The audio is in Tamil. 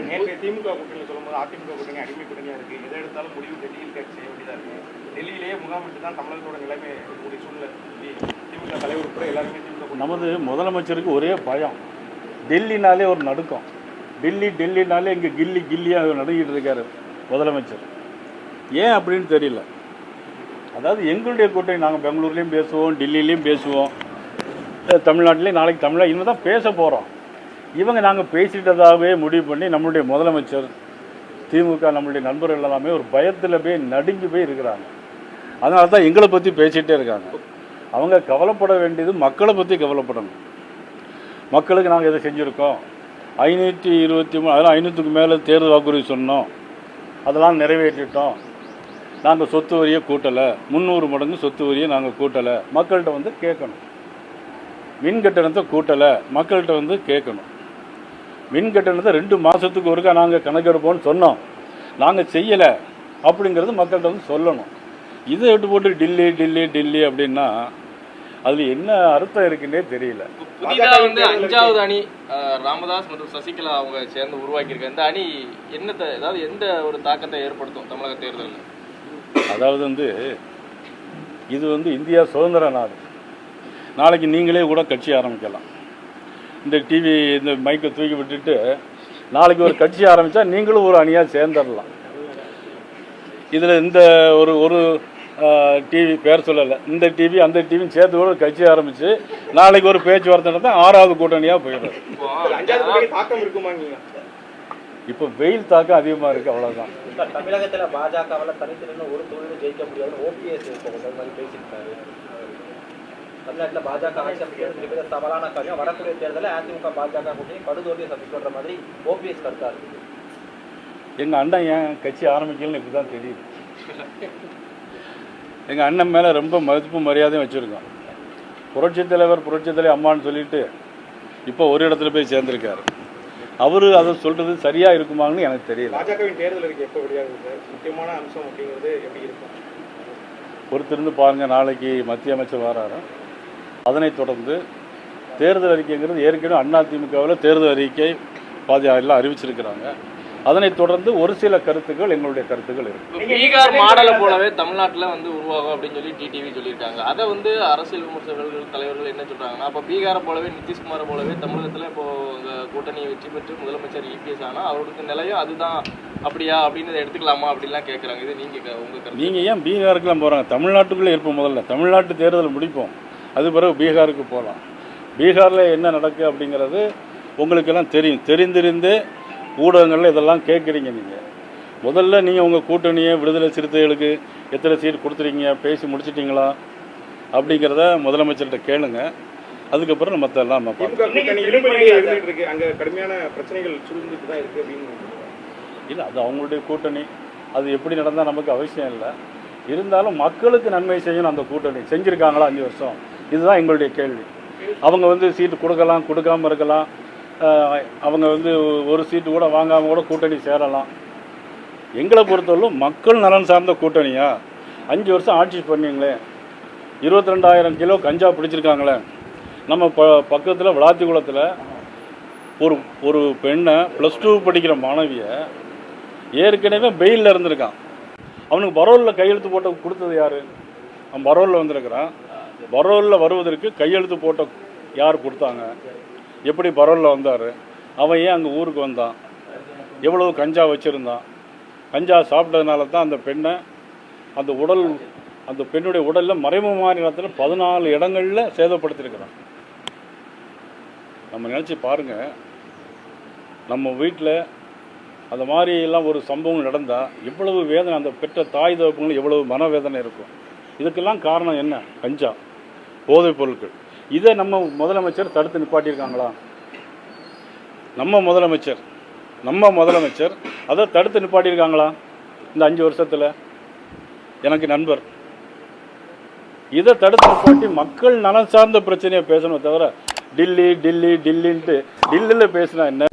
நேற்று திமுக கூட்டணி சொல்லும்போது அதிமுக கூட்டணி அடிமை கூட்டணியா இருக்கு, எதை எடுத்தாலும் முடிவு டெல்லியில் செய்ய வேண்டியதா இருக்கு. டெல்லியிலேயே முகாமிட்டு தான் தமிழகத்தோட நிலைமை இருக்கக்கூடிய சூழ்நிலை. திமுக தலைவர் கூட எல்லாருமே திமுக. நமது முதலமைச்சருக்கு ஒரே பயம், டெல்லினாலே ஒரு நடுக்கம். டெல்லினாலே இங்கே கில்லியாக நடுங்கிட்டு இருக்காரு முதலமைச்சர். ஏன் அப்படின்னு தெரியல. அதாவது எங்களுடைய கூட்டணி நாங்கள் பெங்களூர்லேயும் பேசுவோம், டெல்லியிலையும் பேசுவோம், தமிழ்நாட்டிலையும் நாளைக்கு தமிழ்நாடு இன்னும் தான் பேச போகிறோம். இவங்க நாங்கள் பேசிட்டதாகவே முடிவு பண்ணி நம்மளுடைய முதலமைச்சர், திமுக நம்மளுடைய நண்பர்கள் எல்லாமே ஒரு பயத்தில் போய் நடுங்கி போய் இருக்கிறாங்க. அதனால தான் எங்களை பற்றி பேசிகிட்டே இருக்காங்க. அவங்க கவலைப்பட வேண்டியது மக்களை பற்றி கவலைப்படணும். மக்களுக்கு நாங்கள் எதை செஞ்சுருக்கோம், 523 அதெல்லாம் 500க்கு மேலே தேர்தல் வாக்குறுதி சொன்னோம், அதெல்லாம் நிறைவேற்றிட்டோம். நாங்கள் சொத்து வரியை கூட்டலை, 300 மடங்கு சொத்து வரியை நாங்கள் கூட்டலை, மக்கள்கிட்ட வந்து கேட்கணும். மின் கட்டணத்தை கூட்டலை, மக்கள்கிட்ட வந்து கேட்கணும். மின் கட்டணத்தை 2 மாதத்துக்கு ஒருக்கா நாங்கள் கணக்கெடுப்போம்னு சொன்னோம், நாங்கள் செய்யலை அப்படிங்கிறது மக்கள்கிட்ட வந்து சொல்லணும். இதை விட்டு போட்டு டெல்லி அப்படின்னா அதில் என்ன அர்த்தம் இருக்குன்னே தெரியல. புதிதாக வந்து 5வது அணி ராமதாஸ் மற்றும் சசிகலா அவங்க சேர்ந்து உருவாக்கியிருக்க இந்த அணி என்னத்தை, அதாவது எந்த ஒரு தாக்கத்தை ஏற்படுத்தும் தமிழக தேர்தலில்? அதாவது வந்து இது வந்து இந்தியா சுதந்திர நாடு. நாளைக்கு நீங்களே கூட கட்சி ஆரம்பிக்கலாம். இந்த டிவி இந்த மைக்கை தூக்கி விட்டுட்டு நாளைக்கு ஒரு கட்சி ஆரம்பித்தா நீங்களும் ஒரு அணியாக சேர்ந்துடலாம். இதில் இந்த ஒரு டிவி பேர் சொல்லலை, இந்த டிவி அந்த டிவின்னு சேர்த்து கூட ஒரு கட்சி ஆரம்பித்து நாளைக்கு ஒரு பேச்சுவார்த்தை நடந்தால் 6வது கூட்டணியாக போயிடும். இப்போ வெயில் தாக்கம் அதிகமாக இருக்குது, அவ்வளோதான். தமிழகத்தில் பாஜகவில் தனித்து நின்று ஒரு தொழிலும் ஜெயிக்க முடியாதுன்னு ஓபிஎஸ் மாதிரி பேசியிருக்காரு. தமிழ்நாட்டில் பாஜக ஆட்சி அமைக்கிறது மிகப்பெரிய சவாலான காரியம். வரக்கூடிய தேர்தலில் அதிமுக பாஜக கூட்டணி படுதோல்வியை சந்திக்கின்ற மாதிரி ஓபிஎஸ் கருத்தா இருக்குது. எங்கள் அண்ணன் ஏன் கட்சி ஆரம்பிக்கலன்னு இப்படி தான் தெரியுது. எங்கள் அண்ணன் மேலே ரொம்ப மதிப்பு மரியாதையும் வச்சுருக்கோம். புரட்சித் தலைவர் அம்மான்னு சொல்லிட்டு இப்போ ஒரு இடத்துல போய் சேர்ந்துருக்காரு. அவரு அதை சொல்றது சரியா இருக்குமான்னு எனக்கு தெரியல. பாஜகவின் தேர்தல் அறிக்கை எப்போ வெளியாகுது சார்? முக்கியமான அம்சம் அப்படிங்கிறது எப்படி இருக்கும்? பொறுத்திருந்து பாருங்க, நாளைக்கு மத்திய அமைச்சர் வராரு. அதனைத் தொடர்ந்து தேர்தல் அறிக்கைங்கிறது ஏற்கனவே அதிமுகவில் தேர்தல் அறிக்கை எல்லாம் அறிவிச்சிருக்கிறாங்க. அதனைத் தொடர்ந்து ஒரு சில கருத்துக்கள் எங்களுடைய கருத்துக்கள் இருக்கு. பீகார் மாடலை போலவே தமிழ்நாட்டில் வந்து உருவாகும் அப்படின்னு சொல்லி டிடிவி சொல்லியிருக்காங்க. அதை வந்து அரசியல் விமர்சகர்கள் தலைவர்கள் என்ன சொல்றாங்கன்னா, அப்போ பீகாரை போலவே நிதிஷ்குமாரை போலவே தமிழகத்தில் இப்போ கூட்டணியை வெற்றி பெற்று முதலமைச்சர் இபிஎஸ் ஆனால் அவருக்கு நிலையும் அதுதான் அப்படியா அப்படின்னு எடுத்துக்கலாமா அப்படின்லாம் கேட்குறாங்க. இது நீங்கள் ஏன் பீகாருக்குலாம் போகிறாங்க? தமிழ்நாட்டுக்குள்ளே இருப்போம். முதல்ல தமிழ்நாட்டு தேர்தல் முடிப்போம், அது பிறகு பீகாருக்கு போகலாம். பீகாரில் என்ன நடக்கு அப்படிங்கிறது உங்களுக்கெல்லாம் தெரியும். தெரிந்திருந்தே ஊடகங்களில் இதெல்லாம் கேட்குறீங்க. நீங்கள் முதல்ல நீங்கள் உங்கள் கூட்டணியை விடுதலை சிறுத்தைகளுக்கு எத்தனை சீட் கொடுத்துருக்கீங்க, பேசி முடிச்சிட்டிங்களா அப்படிங்கிறத முதலமைச்சர்கிட்ட கேளுங்க. அதுக்கப்புறம் நம்ம எல்லாம் அங்கே கடுமையான பிரச்சனைகள் சூழ்ந்துட்டு தான் இருக்குது அப்படின்னு இல்லை, அது அவங்களுடைய கூட்டணி. அது எப்படி நடந்தால் நமக்கு அவசியம் இல்லை. இருந்தாலும் மக்களுக்கு நன்மை செய்யணும். அந்த கூட்டணி செஞ்சுருக்காங்களா 5 வருஷம்? இதுதான் எங்களுடைய கேள்வி. அவங்க வந்து சீட்டு கொடுக்கலாம், கொடுக்காமல் இருக்கலாம். அவங்க வந்து ஒரு சீட்டு கூட வாங்காமல் கூட கூட்டணி சேரலாம். எங்களை பொறுத்தவரைக்கும் மக்கள் நலன் சார்ந்த கூட்டணியா? 5 வருஷம் ஆட்சி பண்ணீங்களே, 22,000 கிலோ கஞ்சா பிடிச்சிருக்காங்களே. நம்ம பக்கத்தில் விளாத்திக்குளத்தில் ஒரு பெண்ணை +2 படிக்கிற மாணவியை ஏற்கனவே பெயிலில் இருந்திருக்கான். அவனுக்கு பரோலில் கையெழுத்து போட்ட கொடுத்தது யார்? அவன் பரோலில் வந்திருக்கிறான். பரோலில் வருவதற்கு கையெழுத்து போட்ட யார் கொடுத்தாங்க? எப்படி பரோலில் வந்தார்? அவன் ஏன் அங்கே ஊருக்கு வந்தான்? எவ்வளவு கஞ்சா வச்சுருந்தான்? கஞ்சா சாப்பிட்டதுனால தான் அந்த பெண்ணை அந்த பெண்ணுடைய உடலில் மறைமுகமான இடத்துல 14 இடங்களில் சேதப்படுத்தியிருக்கிறான். நம்ம நினச்சி பாருங்கள், நம்ம வீட்டில் அந்த மாதிரியெல்லாம் ஒரு சம்பவம் நடந்தால் எவ்வளவு வேதனை, அந்த பெற்ற தாய் தகப்பங்களுக்கு எவ்வளவு மனவேதனை இருக்கும். இதுக்கெல்லாம் காரணம் என்ன? கஞ்சா, போதைப் பொருட்கள். இதை நம்ம முதலமைச்சர் தடுத்து நிப்பாட்டியிருக்காங்களா? நம்ம முதலமைச்சர் அதை தடுத்து நிப்பாட்டியிருக்காங்களா இந்த 5 வருஷத்தில்? எனக்கு நண்பர் இதை தடுத்து நிப்பாட்டி மக்கள் நலன் சார்ந்த பிரச்சனையை பேசணும் தவிர டெல்லின்ட்டு டெல்லியில் பேசினா என்ன?